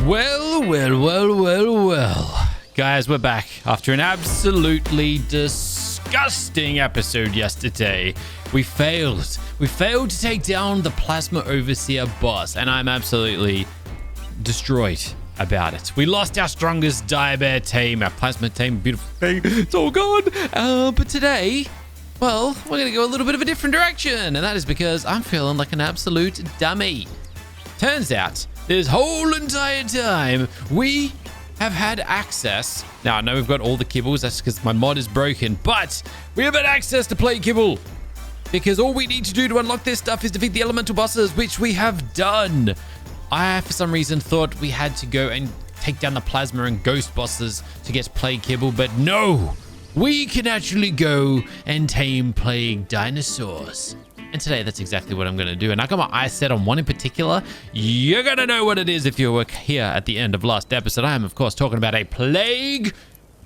Well. Guys, we're back after an absolutely disgusting episode yesterday. We failed. We failed to take down the Plasma Overseer boss, and I'm absolutely destroyed about it. We lost our strongest Diabear tame, our Plasma tame, beautiful thing. It's all gone. But today, well, we're going to go a little bit of a different direction, and that is because I'm feeling like an absolute dummy. Turns out, this whole entire time, we have had access. Now, I know we've got all the kibbles. That's because my mod is broken. But we have had access to play kibble. Because all we need to do to unlock this stuff is defeat the elemental bosses, which we have done. I, for some reason, thought we had to go and take down the plasma and ghost bosses to get plague kibble. But no, we can actually go and tame plague dinosaurs. And today, that's exactly what I'm going to do. And I got my eyes set on one in particular. You're going to know what it is if you were here at the end of last episode. I am, of course, talking about a plague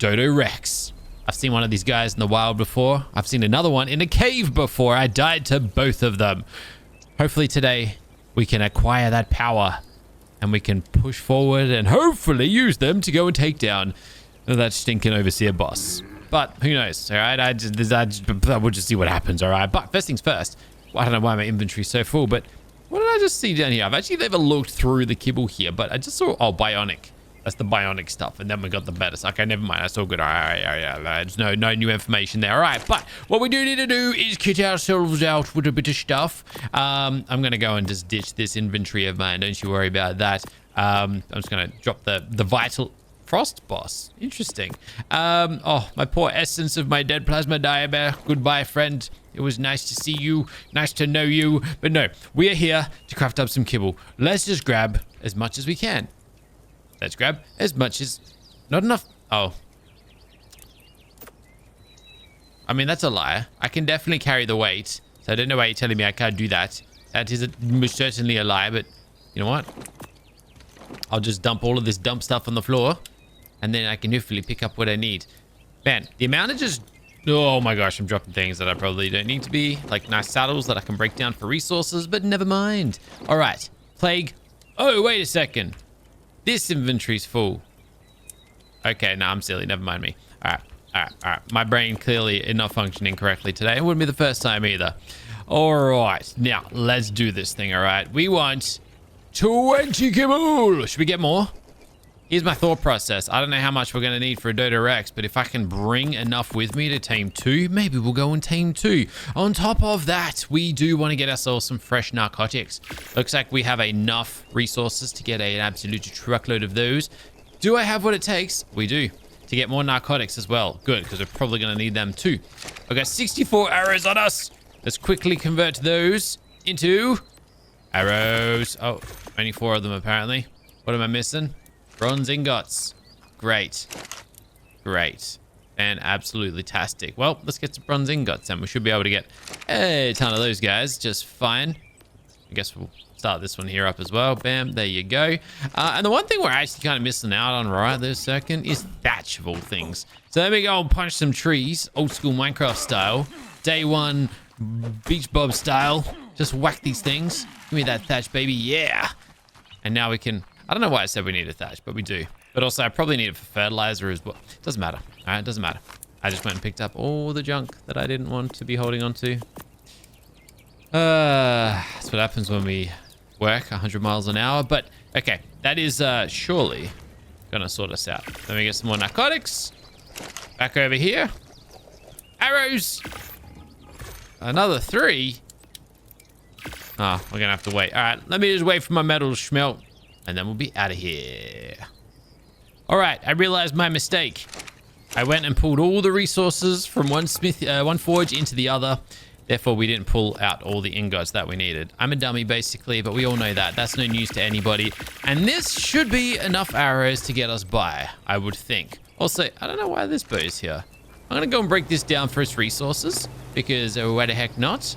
Dodorex. I've seen one of these guys in the wild before. I've seen another one in a cave before. I died to both of them. Hopefully today, we can acquire that power. And we can push forward and hopefully use them to go and take down that stinking Overseer boss. But who knows, all right? We'll just see what happens, all right? But first things first. I don't know why my inventory's so full, but what did I just see down here? I've actually never looked through the kibble here, but I just saw, bionic. That's the bionic stuff. And then we got the better. Okay, never mind. That's all good. All right. There's no new information there. All right, but what we do need to do is kit ourselves out with a bit of stuff. I'm going to go and just ditch this inventory of mine. Don't you worry about that. I'm just going to drop the vital frost boss. Interesting. My poor essence of my dead plasma diabear. Goodbye, friend. It was nice to see you. Nice to know you. But no, we are here to craft up some kibble. Let's just grab as much as we can. Let's grab as much as... Not enough. Oh. I mean, that's a lie. I can definitely carry the weight. So I don't know why you're telling me I can't do that. That is most certainly a lie, but you know what? I'll just dump all of this dump stuff on the floor. And then I can hopefully pick up what I need. Man, the amount of just... Oh my gosh, I'm dropping things that I probably don't need to be. Like nice saddles that I can break down for resources, but never mind. All right, plague. Oh, wait a second. This inventory's full. Okay, no, I'm silly. Never mind me. All right. My brain clearly is not functioning correctly today. It wouldn't be the first time either. All right, now let's do this thing, all right? We want 20 kibble. Should we get more? Here's my thought process. I don't know how much we're going to need for a Dodorex, but if I can bring enough with me to tame 2, maybe we'll go and tame 2. On top of that, we do want to get ourselves some fresh narcotics. Looks like we have enough resources to get an absolute truckload of those. Do I have what it takes? We do. To get more narcotics as well. Good, because we're probably going to need them too. We've got 64 arrows on us. Let's quickly convert those into arrows. Oh, only 4 of them apparently. What am I missing? Bronze ingots. Great. And absolutely tastic. Well, let's get some bronze ingots then. We should be able to get a ton of those guys just fine. I guess we'll start this one here up as well. Bam, there you go. And the one thing we're actually kind of missing out on right this second is thatch of all things. So there we go, punch some trees, old school Minecraft style. Day 1 Beach Bob style. Just whack these things. Give me that thatch, baby, yeah. And now we can... I don't know why I said we need a thatch, but we do. But also, I probably need it for fertilizer as well. Doesn't matter. All right, doesn't matter. I just went and picked up all the junk that I didn't want to be holding on to. That's what happens when we work 100 miles an hour. But, okay, that is surely going to sort us out. Let me get some more narcotics. Back over here. Arrows. Another 3. Oh, we're going to have to wait. All right, let me just wait for my metals to smelt. And then we'll be out of here. All right, I realized my mistake. I went and pulled all the resources from one forge into the other. Therefore, we didn't pull out all the ingots that we needed. I'm a dummy, basically, but we all know that. That's no news to anybody. And this should be enough arrows to get us by, I would think. Also, I don't know why this bow is here. I'm going to go and break this down for its resources, because why the heck not?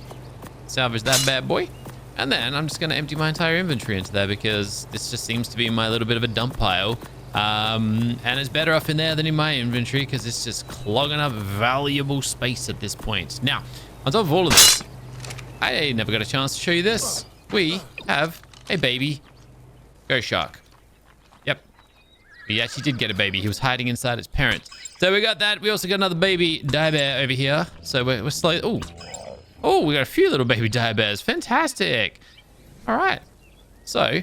Salvage that bad boy. And then I'm just going to empty my entire inventory into there because this just seems to be my little bit of a dump pile. And it's better off in there than in my inventory because it's just clogging up valuable space at this point. Now, on top of all of this, I never got a chance to show you this. We have a baby ghost shark. Yep, He actually did get a baby. He was hiding inside its parent. So we got that. We also got another baby dire bear over here. So we're slow. Oh. Oh, we got a few little baby dire bears. Fantastic. All right. So,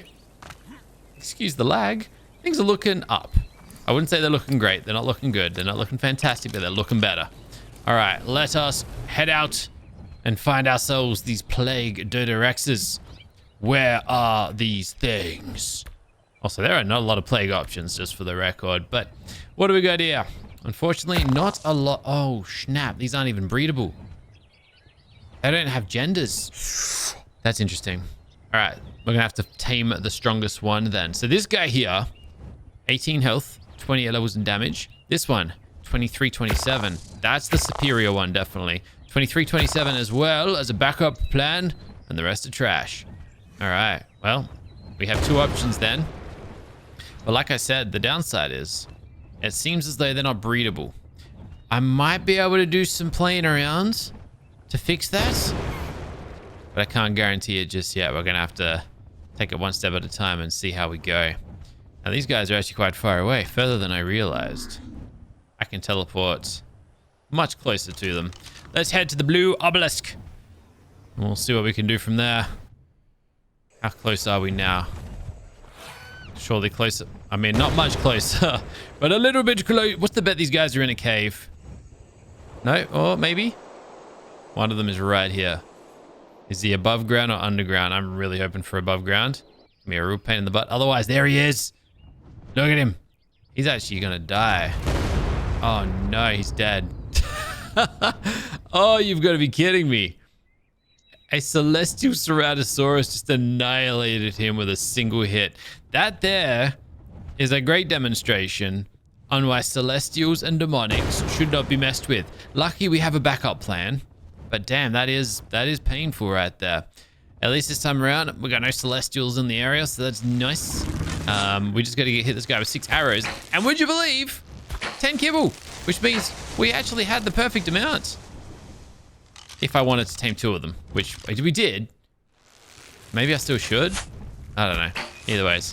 excuse the lag. Things are looking up. I wouldn't say they're looking great. They're not looking good. They're not looking fantastic, but they're looking better. All right. Let us head out and find ourselves these plague Dodorexes. Where are these things? Also, there are not a lot of plague options, just for the record. But what do we got here? Unfortunately, not a lot. Oh, snap. These aren't even breedable. They don't have genders. That's interesting. All right. We're going to have to tame the strongest one then. So this guy here, 18 health, 20 levels in damage. This one, 23, 27. That's the superior one, definitely. 23, 27 as well as a backup plan. And the rest are trash. All right. Well, we have two options then. But like I said, the downside is it seems as though they're not breedable. I might be able to do some playing around to fix that, but I can't guarantee it just yet. We're going to have to take it one step at a time and see how we go. Now, these guys are actually quite far away, further than I realized. I can teleport much closer to them. Let's head to the blue obelisk, and we'll see what we can do from there. How close are we now? Surely closer. I mean, not much closer, but a little bit close. What's the bet these guys are in a cave? No? Or maybe? One of them is right here. Is he above ground or underground? I'm really hoping for above ground. Give me a real pain in the butt. Otherwise, there he is. Look at him. He's actually going to die. Oh, no. He's dead. Oh, you've got to be kidding me. A celestial ceratosaurus just annihilated him with a single hit. That there is a great demonstration on why celestials and demonics should not be messed with. Lucky we have a backup plan, but damn, that is painful right there. At least this time around, we got no celestials in the area, so that's nice. We just got to hit this guy with 6 arrows, and would you believe, 10 kibble, which means we actually had the perfect amount. If I wanted to tame 2 of them, which we did. Maybe I still should. I don't know. Either ways.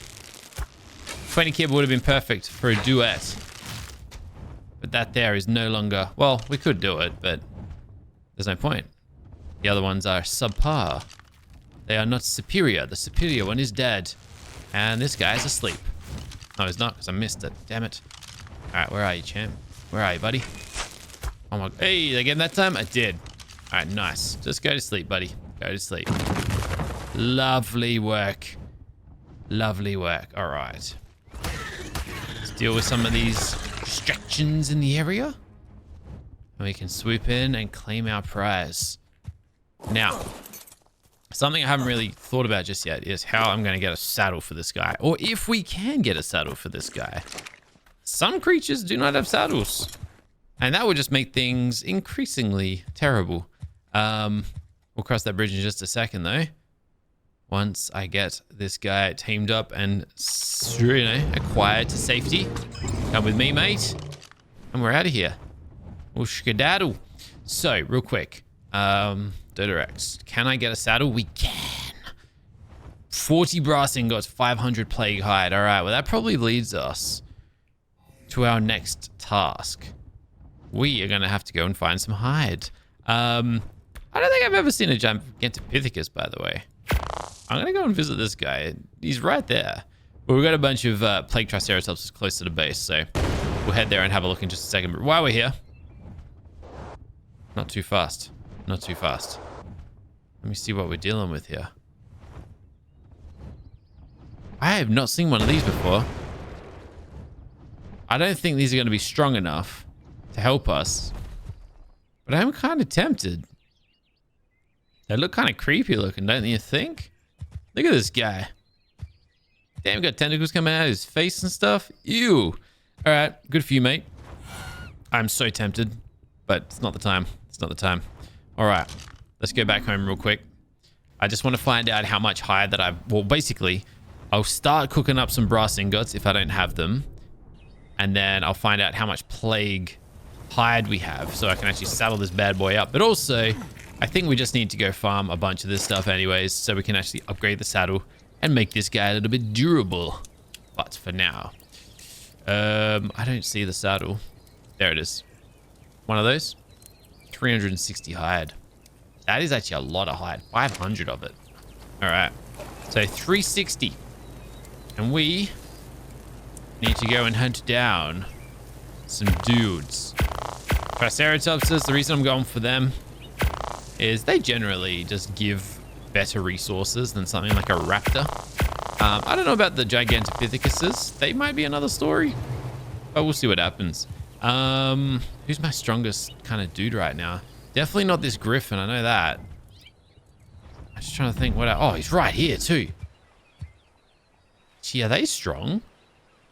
20 kibble would have been perfect for a duet. But that there is no longer... Well, we could do it, but there's no point. The other ones are subpar. They are not superior. The superior one is dead. And this guy is asleep. No, he's not, because I missed it. Damn it. Alright, where are you, champ? Where are you, buddy? Oh my... Hey, did I get him that time? I did. Alright, nice. Just go to sleep, buddy. Go to sleep. Lovely work. Lovely work. Alright. Let's deal with some of these distractions in the area. And we can swoop in and claim our prize. Now, something I haven't really thought about just yet is how I'm going to get a saddle for this guy. Or if we can get a saddle for this guy. Some creatures do not have saddles. And that would just make things increasingly terrible. We'll cross that bridge in just a second, though. Once I get this guy tamed up and, you know, acquired to safety. Come with me, mate. And we're out of here. We'll skedaddle. So, real quick. Dodorex. Can I get a saddle? We can. 40 brass ingots, 500 plague hide. All right, well, that probably leads us to our next task. We are going to have to go and find some hide. I don't think I've ever seen a Gigantopithecus, by the way. I'm going to go and visit this guy. He's right there. But we've got a bunch of plague triceratops close to the base, so we'll head there and have a look in just a second. But while we're here... Not too fast. Not too fast. Let me see what we're dealing with here. I have not seen one of these before. I don't think these are going to be strong enough to help us. But I'm kind of tempted. They look kind of creepy looking, don't you think? Look at this guy. Damn, got tentacles coming out of his face and stuff. Ew. All right, good for you, mate. I'm so tempted, but it's not the time. It's not the time. All right, let's go back home real quick. I just want to find out how much hide that I've... Well, basically, I'll start cooking up some brass ingots if I don't have them. And then I'll find out how much plague hide we have so I can actually saddle this bad boy up. But also, I think we just need to go farm a bunch of this stuff anyways so we can actually upgrade the saddle and make this guy a little bit durable. But for now, I don't see the saddle. There it is. One of those. 360 hide. That is actually a lot of hide. 500 of it. All right. So 360. And we need to go and hunt down some dudes. Triceratopses, the reason I'm going for them is they generally just give better resources than something like a raptor. I don't know about the Gigantopithecus. They might be another story, but we'll see what happens. Who's my strongest kind of dude right now? Definitely not this griffin. I know that. I'm just trying to think what. Oh, he's right here too. Gee, are they strong?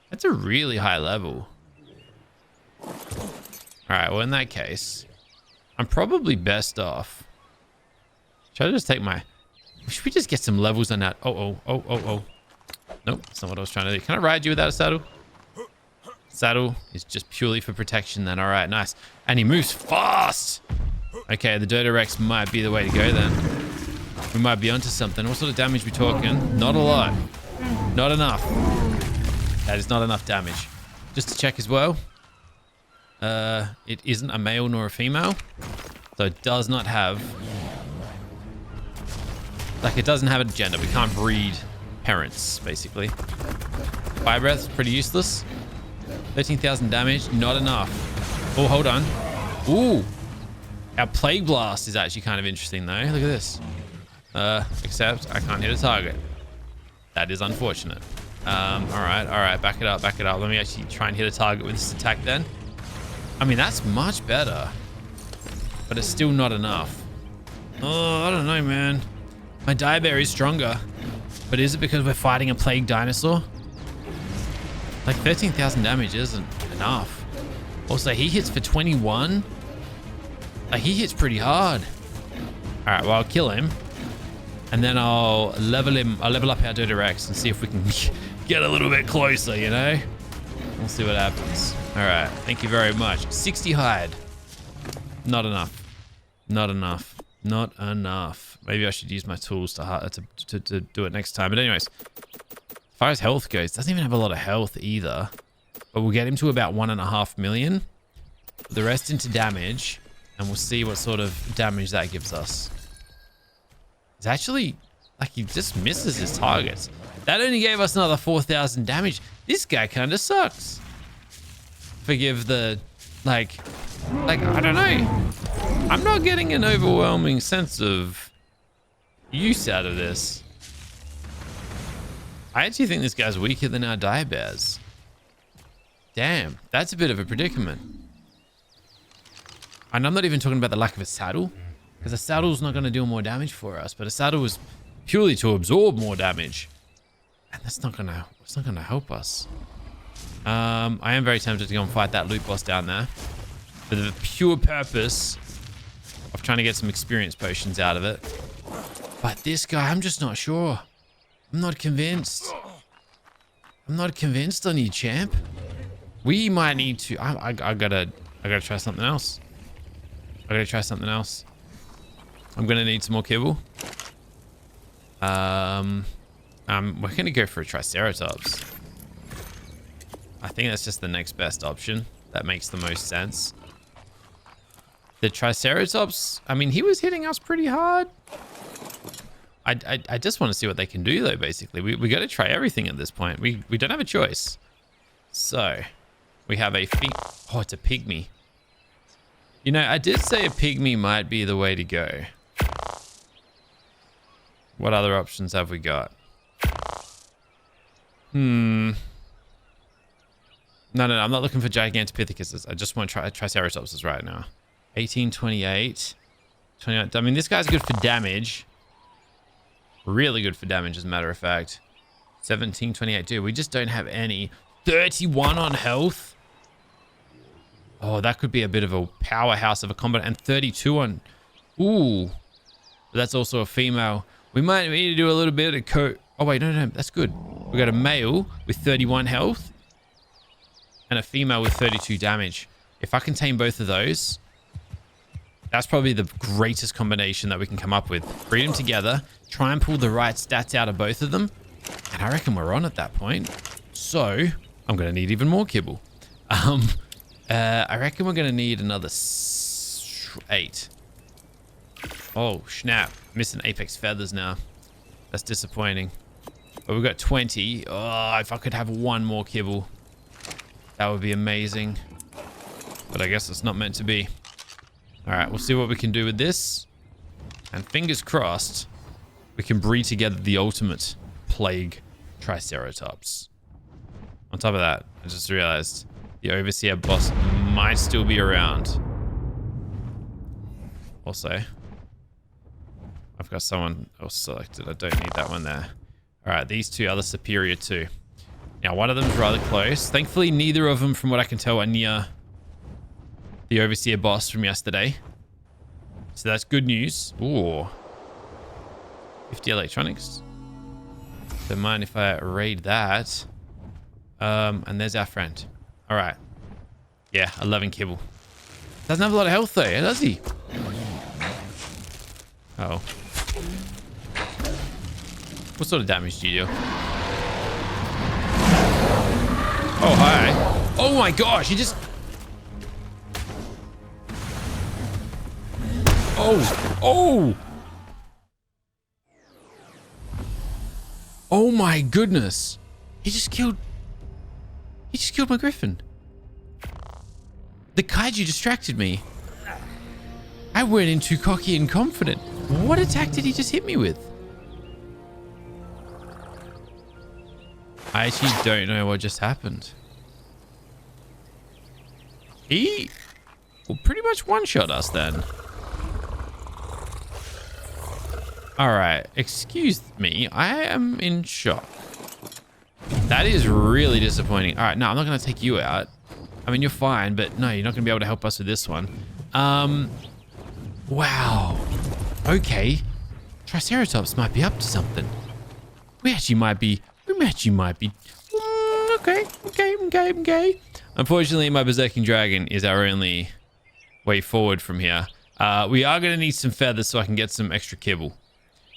That's a really high level. All right. Well, in that case, I'm probably best off. Should I just take my? Should we just get some levels on that? Oh. Nope, that's not what I was trying to do. Can I ride you without a saddle? Saddle is just purely for protection then. All right, nice. And he moves fast. Okay, the Dodorex might be the way to go then. We might be onto something. What sort of damage are we talking? Not a lot. Not enough. That is not enough damage. Just to check as well. It isn't a male nor a female. So it does not have... Like, it doesn't have a gender. We can't breed parents, basically. Fire breath is pretty useless. 13,000 damage, not enough. Oh, hold on. Ooh. Our Plague Blast is actually kind of interesting, though. Look at this. Except I can't hit a target. That is unfortunate. All right. Back it up. Let me actually try and hit a target with this attack then. I mean, that's much better. But it's still not enough. Oh, I don't know, man. My Diabear is stronger. But is it because we're fighting a plague dinosaur? Like 13,000 damage isn't enough. Also, he hits for 21. Like, he hits pretty hard. All right, well, I'll kill him. And then I'll level him. I'll level up our Dodorex and see if we can get a little bit closer, you know? We'll see what happens. All right, thank you very much. 60 hide. Not enough. Not enough. Not enough. Maybe I should use my tools to do it next time. But anyways, as far as health goes, doesn't even have a lot of health either. But we'll get him to about 1.5 million. Put the rest into damage, and we'll see what sort of damage that gives us. It's actually like he just misses his targets. That only gave us another 4,000 damage. This guy kind of sucks. Forgive the like I don't know. I'm not getting an overwhelming sense of use out of this. I actually think this guy's weaker than our Diabears. Damn, that's a bit of a predicament. And I'm not even talking about the lack of a saddle, because a saddle's not going to do more damage for us, but a saddle is purely to absorb more damage. And that's not going to help us. I am very tempted to go and fight that loot boss down there for the pure purpose of trying to get some experience potions out of it. But this guy, I'm just not sure. I'm not convinced. I'm not convinced on you, champ. We might need to... I gotta try something else. I'm gonna need some more kibble. We're gonna go for a triceratops. I think that's just the next best option. That makes the most sense. The triceratops, I mean, he was hitting us pretty hard. I just want to see what they can do, though, basically. We got to try everything at this point. We don't have a choice. So, we have a... Oh, it's a pygmy. You know, I did say a pygmy might be the way to go. What other options have we got? No, I'm not looking for Gigantopithecus. I just want to try Triceratopses right now. 1828. 28. I mean, this guy's good for damage. Really good for damage, as a matter of fact. 1728. Dude, we just don't have any. 31 on health. Oh, that could be a bit of a powerhouse of a combat. And 32 on... Ooh. But that's also a female. We might need to do a little bit of Oh, wait, no. That's good. We got a male with 31 health. And a female with 32 damage. If I can tame both of those... That's probably the greatest combination that we can come up with. Breed them together. Try and pull the right stats out of both of them. And I reckon we're on at that point. So, I'm going to need even more kibble. I reckon we're going to need another 8. Oh, snap. Missing apex feathers now. That's disappointing. But we've got 20. Oh, if I could have one more kibble, that would be amazing. But I guess it's not meant to be. All right, we'll see what we can do with this. And fingers crossed, we can breed together the ultimate plague triceratops. On top of that, I just realized the overseer boss might still be around. Also, I've got someone else selected. I don't need that one there. All right, these two are the superior two. Now, one of them is rather close. Thankfully, neither of them, from what I can tell, are near the overseer boss from yesterday. So that's good news. Ooh. 50 electronics. Don't mind if I raid that. And there's our friend. All right. Yeah, 11 kibble. Doesn't have a lot of health though, does he? Uh-oh. What sort of damage do you do? Oh, hi. Oh my gosh, he just... Oh, oh! Oh my goodness. He just killed my griffin. The kaiju distracted me. I went in too cocky and confident. What attack did he just hit me with? I actually don't know what just happened. He will pretty much one-shot us then. All right, excuse me. I am in shock. That is really disappointing. All right, no, I'm not going to take you out. I mean, you're fine, but no, you're not going to be able to help us with this one. Wow. Okay. Triceratops might be up to something. We actually might be. Okay. Unfortunately, my berserking dragon is our only way forward from here. We are going to need some feathers so I can get some extra kibble.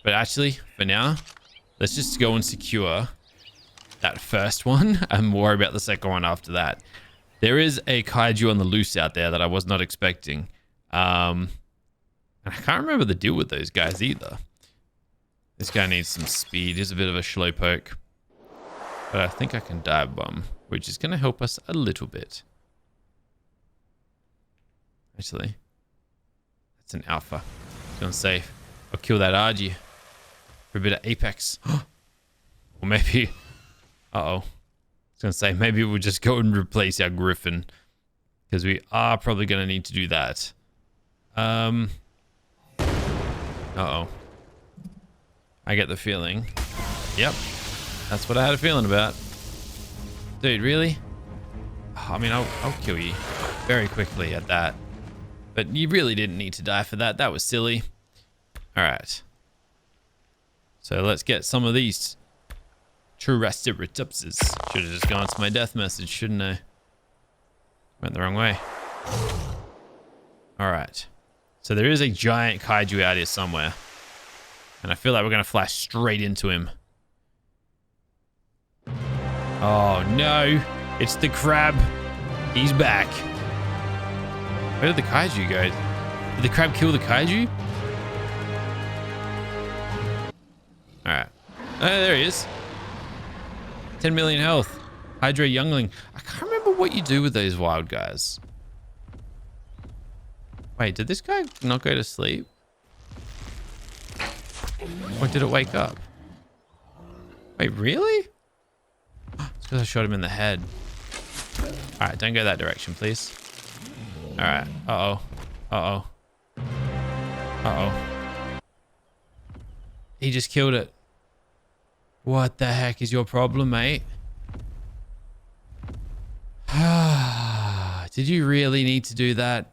But actually, for now, let's just go and secure that first one and worry about the second one after that. There is a kaiju on the loose out there that I was not expecting. And I can't remember the deal with those guys either. This guy needs some speed. He's a bit of a slowpoke. But I think I can dive bomb, which is going to help us a little bit. Actually, that's an alpha. Feeling safe. I'll kill that Argy for a bit of apex. Or maybe... Uh-oh. I was going to say, maybe we'll just go and replace our griffin. Because we are probably going to need to do that. Uh-oh. I get the feeling. Yep. That's what I had a feeling about. Dude, really? I mean, I'll kill you very quickly at that. But you really didn't need to die for that. That was silly. All right. So let's get some of these triceratopses. Should have just gone to my death message, shouldn't I? Went the wrong way. All right. So there is a giant kaiju out here somewhere. And I feel like we're going to flash straight into him. Oh, no. It's the crab. He's back. Where did the kaiju go? Did the crab kill the kaiju? All right. Oh, there he is. 10 million health. Hydra youngling. I can't remember what you do with those wild guys. Wait, did this guy not go to sleep? Or did it wake up? Wait, really? It's because I shot him in the head. All right, don't go that direction, please. All right. Uh-oh. Uh-oh. Uh-oh. He just killed it. What the heck is your problem, mate? Did you really need to do that?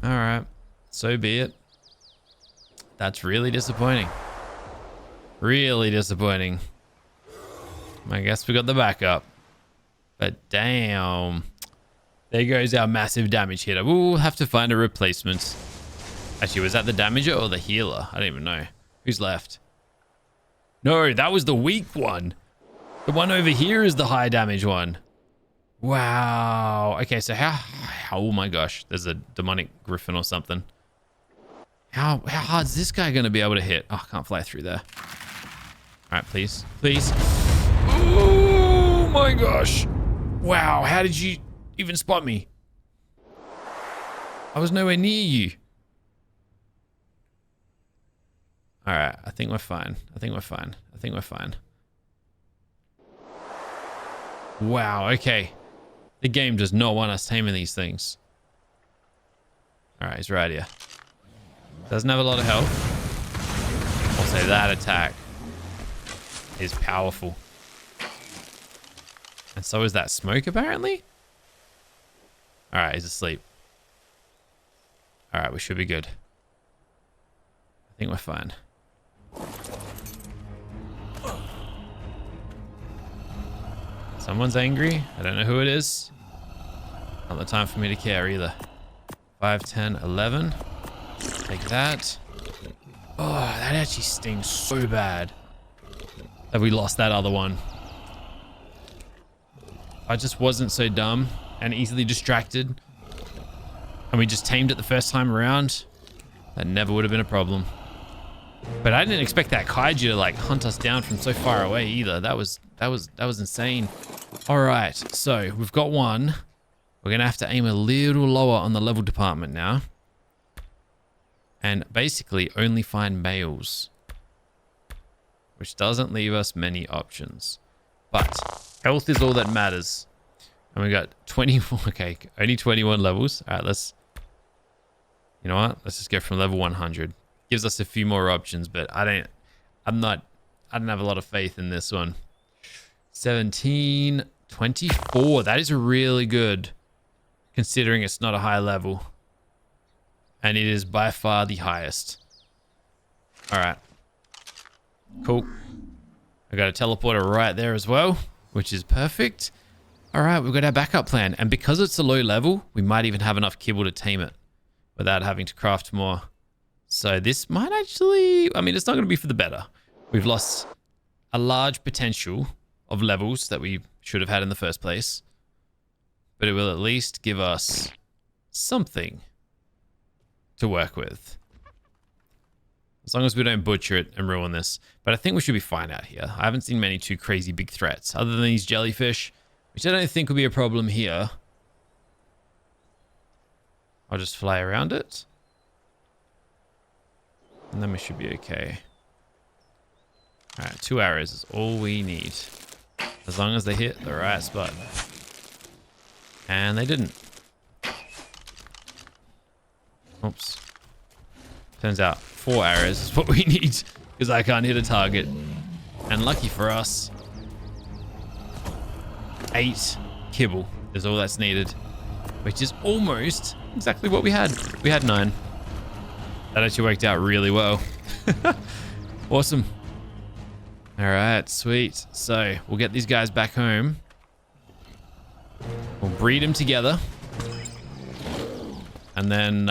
All right. So be it. That's really disappointing. Really disappointing. I guess we got the backup. But damn. There goes our massive damage hitter. We'll have to find a replacement. Actually, was that the damager or the healer? I don't even know. Who's left? No, that was the weak one. The one over here is the high damage one. Wow. Okay, so how oh my gosh, there's a demonic griffin or something. How hard is this guy going to be able to hit? Oh, I can't fly through there. All right, please. Please. Oh my gosh. Wow, how did you even spot me? I was nowhere near you. All right, I think we're fine. I think we're fine. I think we're fine. Wow, okay. The game does not want us taming these things. All right, he's right here. Doesn't have a lot of health. I'll say that attack is powerful. And so is that smoke, apparently. All right, he's asleep. All right, we should be good. I think we're fine. Someone's angry. I don't know who it is. Not the time for me to care either. 5, 10, 11. Take that. Oh, that actually stings so bad that we lost that other one. I just wasn't so dumb and easily distracted, and we just tamed it the first time around, that never would have been a problem. But I didn't expect that kaiju to like hunt us down from so far away either. That was insane. All right, so we've got one. We're gonna have to aim a little lower on the level department now, and basically only find males, which doesn't leave us many options. But health is all that matters, and we got 24. Okay, only 21 levels. All right, let's. You know what? Let's just go from level 100. Gives us a few more options, but I don't have a lot of faith in this one. 17, 24. That is really good, considering it's not a high level. And it is by far the highest. All right. Cool. I got a teleporter right there as well, which is perfect. All right, we've got our backup plan. And because it's a low level, we might even have enough kibble to tame it without having to craft more. So this might actually, I mean, it's not going to be for the better. We've lost a large potential of levels that we should have had in the first place, but it will at least give us something to work with. As long as we don't butcher it and ruin this. But I think we should be fine out here. I haven't seen many too crazy big threats other than these jellyfish, which I don't think will be a problem here. I'll just fly around it. And then we should be okay. All right, 2 arrows is all we need. As long as they hit the right spot. And they didn't. Oops. Turns out 4 arrows is what we need, because I can't hit a target. And lucky for us, 8 kibble is all that's needed, which is almost exactly what we had. We had 9. That actually worked out really well. Awesome. All right, sweet. So we'll get these guys back home. We'll breed them together. And then,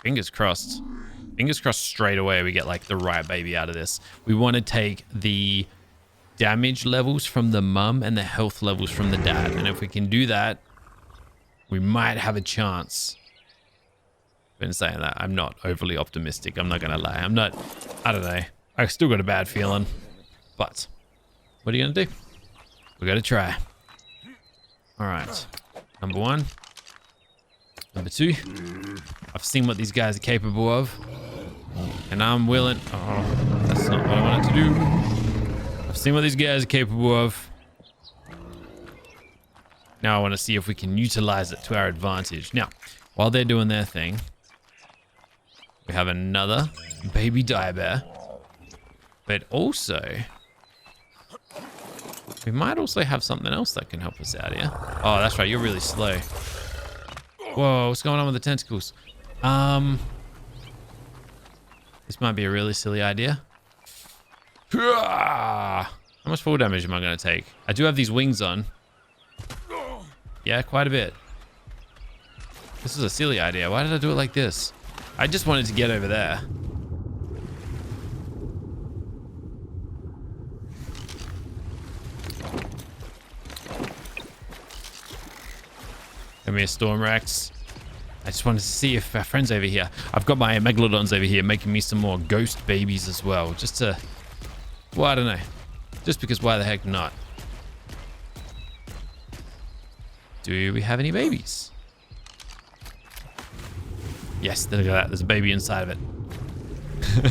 fingers crossed. Fingers crossed straight away we get like the right baby out of this. We want to take the damage levels from the mum and the health levels from the dad. And if we can do that, we might have a chance. Been saying that, I'm not overly optimistic. I'm not going to lie. I don't know. I still got a bad feeling. But what are you going to do? We got to try. All right. Number 1. Number 2. I've seen what these guys are capable of. And I'm willing. Oh, that's not what I wanted to do. I've seen what these guys are capable of. Now I want to see if we can utilize it to our advantage. Now, while they're doing their thing, we have another baby dire bear. But also, we might also have something else that can help us out here. Oh, that's right. You're really slow. Whoa, what's going on with the tentacles? This might be a really silly idea. How much fall damage am I going to take? I do have these wings on. Yeah, quite a bit. This is a silly idea. Why did I do it like this? I just wanted to get over there. Come here, Storm Rex. I just wanted to see if our friends over here. I've got my megalodons over here making me some more ghost babies as well. Just to, well, I don't know. Just because why the heck not? Do we have any babies? Yes, look at that. There's a baby inside of it.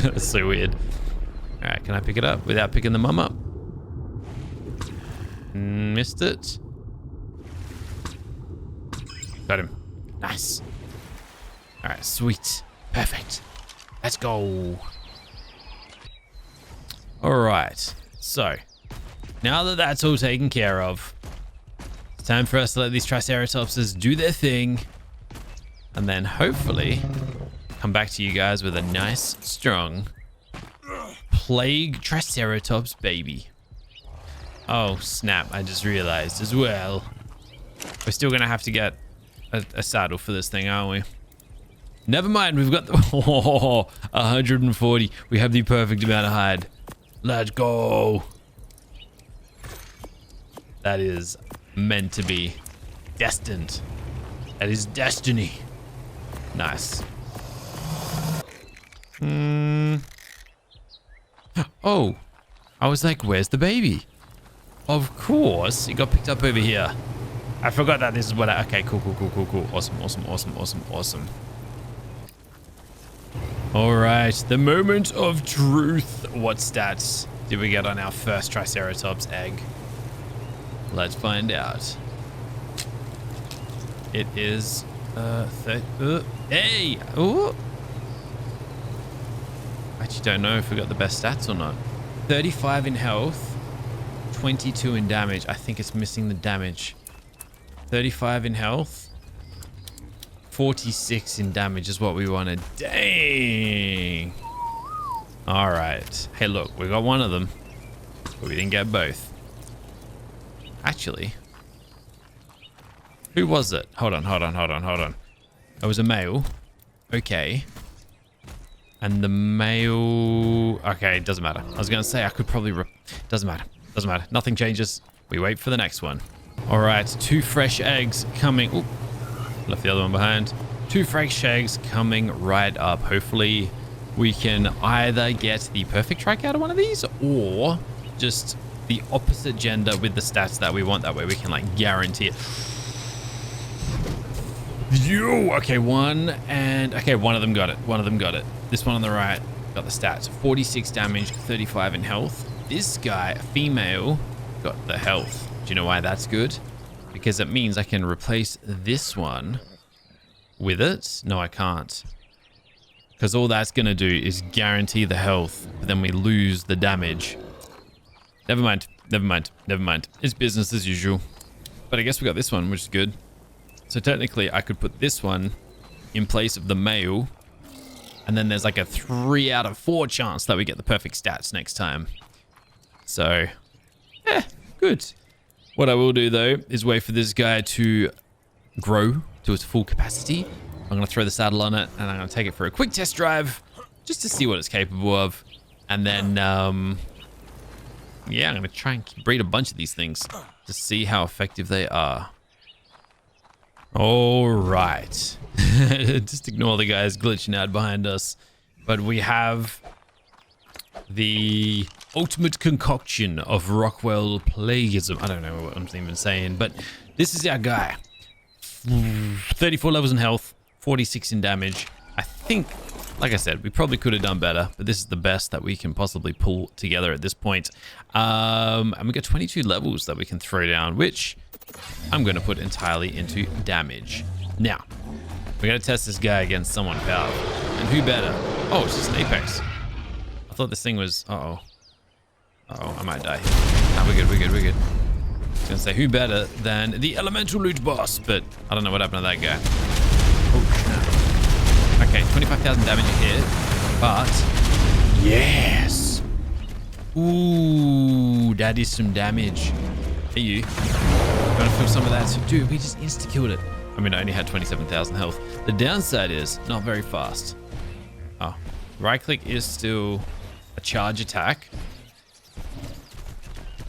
That's so weird. All right, can I pick it up without picking the mum up? Missed it. Got him. Nice. All right, sweet. Perfect. Let's go. All right. So, now that that's all taken care of, it's time for us to let these triceratopses do their thing. And then hopefully come back to you guys with a nice, strong plague triceratops baby. Oh, snap. I just realized as well. We're still going to have to get a saddle for this thing, aren't we? Never mind. We've got the 140. We have the perfect amount of hide. Let's go. That is meant to be. Destined. That is destiny. Nice. Oh, I was like, where's the baby? Of course, it got picked up over here. I forgot that this is what okay, cool. Awesome. All right, the moment of truth. What stats did we get on our first triceratops egg? Let's find out. It is hey! Ooh! I actually don't know if we got the best stats or not. 35 in health, 22 in damage. I think it's missing the damage. 35 in health, 46 in damage is what we wanted. Dang! All right. Hey, look, we got one of them, but we didn't get both. Actually, who was it? Hold on. It was a male. Okay. And the male... Okay, it doesn't matter. I was going to say I could probably... Doesn't matter. Nothing changes. We wait for the next one. All right, 2 fresh eggs coming... Ooh, left the other one behind. 2 fresh eggs coming right up. Hopefully, we can either get the perfect trike out of one of these or just the opposite gender with the stats that we want. That way we can, like, guarantee it. Okay, one of them got it. This one on the right got the stats. 46 damage, 35 in health. This guy, female, got the health. Do you know why that's good? Because it means I can replace this one with it. No, I can't. Because all that's going to do is guarantee the health, but then we lose the damage. Never mind. It's business as usual. But I guess we got this one, which is good. So technically, I could put this one in place of the male. And then there's like a 3 out of 4 chance that we get the perfect stats next time. So, yeah, good. What I will do, though, is wait for this guy to grow to its full capacity. I'm going to throw the saddle on it, and I'm going to take it for a quick test drive just to see what it's capable of. And then, yeah, I'm going to try and breed a bunch of these things to see how effective they are. All right. Just ignore the guys glitching out behind us. But we have the ultimate concoction of Rockwell plagueism. I don't know what I'm even saying, but this is our guy. 34 levels in health, 46 in damage. I think, like I said, we probably could have done better, but this is the best that we can possibly pull together at this point. And we got 22 levels that we can throw down, which I'm going to put entirely into damage. Now, we're going to test this guy against someone powerful. And who better? Oh, it's just an Apex. I thought this thing was... Uh-oh, I might die. Nah, we're good. I was going to say, who better than the elemental loot boss? But I don't know what happened to that guy. Oh, okay, 25,000 damage a hit. But, yes! Ooh, that is some damage. Hey, you. Gonna feel some of that. So, dude, we just insta-killed it. I mean, I only had 27,000 health. The downside is not very fast. Oh, right click is still a charge attack.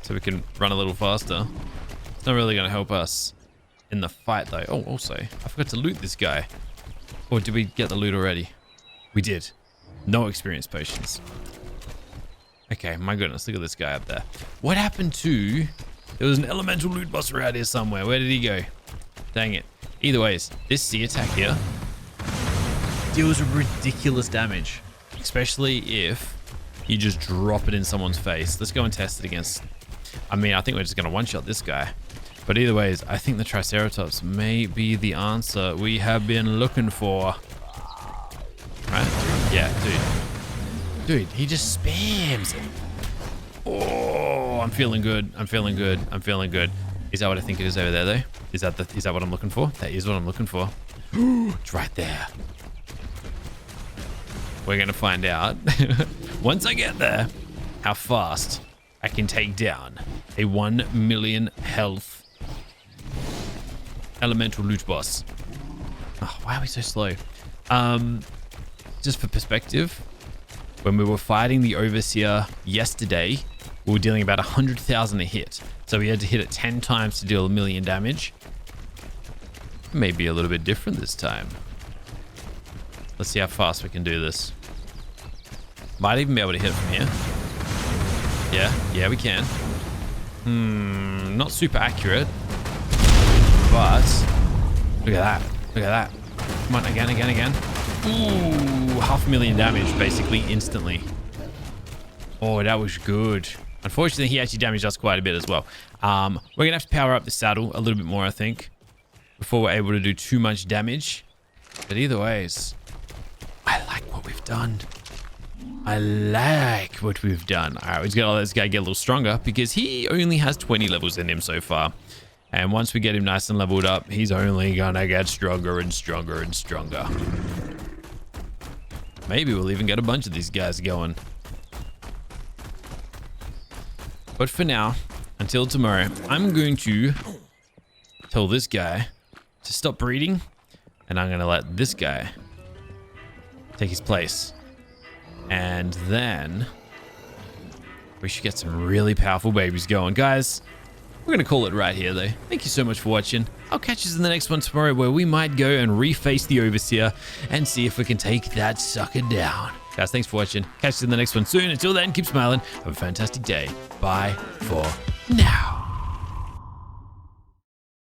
So we can run a little faster. It's not really going to help us in the fight, though. Oh, also, I forgot to loot this guy. Or did we get the loot already? We did. No experience potions. Okay, my goodness, look at this guy up there. What happened to... There was an elemental loot boss around here somewhere. Where did he go? Dang it. Either ways, this sea attack here deals ridiculous damage. Especially if you just drop it in someone's face. Let's go and test it against... I mean, I think we're just going to one-shot this guy. But either ways, I think the triceratops may be the answer we have been looking for. Right? Yeah, dude. Dude, he just spams it. Oh, I'm feeling good. I'm feeling good. I'm feeling good. Is that what I think it is over there, though? Is that what I'm looking for? That is what I'm looking for. It's right there. We're going to find out, once I get there, how fast I can take down a 1 million health elemental loot boss. Oh, why are we so slow? Just for perspective, when we were fighting the Overseer yesterday, we were dealing about 100,000 a hit. So we had to hit it 10 times to deal 1 million damage. Maybe a little bit different this time. Let's see how fast we can do this. Might even be able to hit it from here. Yeah, we can. Not super accurate. But look at that. Look at that. Come on, again. Ooh, 500,000 damage basically instantly. Oh, that was good. Unfortunately, he actually damaged us quite a bit as well. We're gonna have to power up the saddle a little bit more, I think, before we're able to do too much damage. But either ways, I like what we've done. All right, we just gotta let this guy get a little stronger because he only has 20 levels in him so far. And once we get him nice and leveled up, he's only gonna get stronger and stronger and stronger. Maybe we'll even get a bunch of these guys going. But for now, until tomorrow, I'm going to tell this guy to stop breeding, and I'm gonna let this guy take his place. And then we should get some really powerful babies going. Guys, we're going to call it right here, though. Thank you so much for watching. I'll catch you in the next one tomorrow, where we might go and reface the Overseer and see if we can take that sucker down. Guys, thanks for watching. Catch you in the next one soon. Until then, keep smiling. Have a fantastic day. Bye for now.